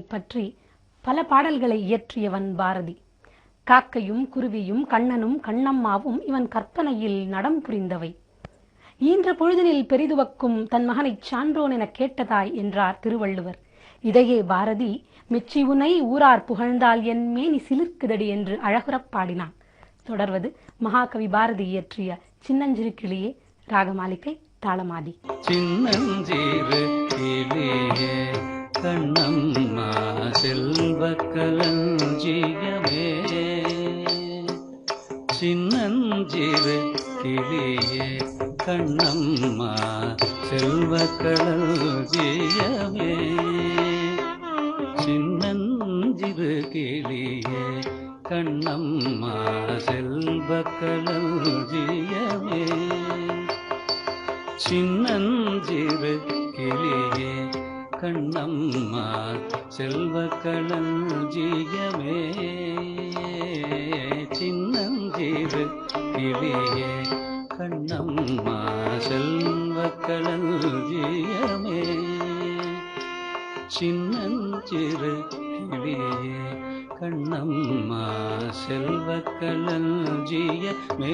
பற்றி பல பாடல்களை இயற்றியவன் பாரதி. காக்கையும் குருவியும் கண்ணனும் கண்ணம்மாவும் இவன் கற்பனையில் நடம் புரிந்தவை. ஈன்ற பொழுதினில் பெரிதுவக்கும் தன் மகனைச் சான்றோன் எனக் கேட்டதாய் என்றார் திருவள்ளுவர். இதையே பாரதி மெச்சி உனை ஊரார் புகழ்ந்தால் என் மேனி சிலிர்க்குதடி என்று அழகுறப் பாடினான். தொடர்வது மகாகவி பாரதி இயற்றிய சின்னஞ்சிறு கிளியே, ராகமாலிகை, தாளமாதி. சின்னஞ்சிறு கிளியே கண்ணம்மா செல்வ களஞ்சியமே, சின்னஞ்சிறு கிளியே கண்ணம்மா செல்வ களஞ்சியமே, சின்னஞ்சிறு கிளியே கண்ணம்மா செல்வ களஞ்சியமே, சின்னஞ்சிறு கிளியே கண்ணம்மா செல்வ களஞ்சியமே, சின்னஞ்சிறு கிளியே கண்ணம்மா செல்வ களஞ்சியமே, சின்னஞ்சிறு கிளியே கண்ணம்மா செல்வ களஞ்சியமே.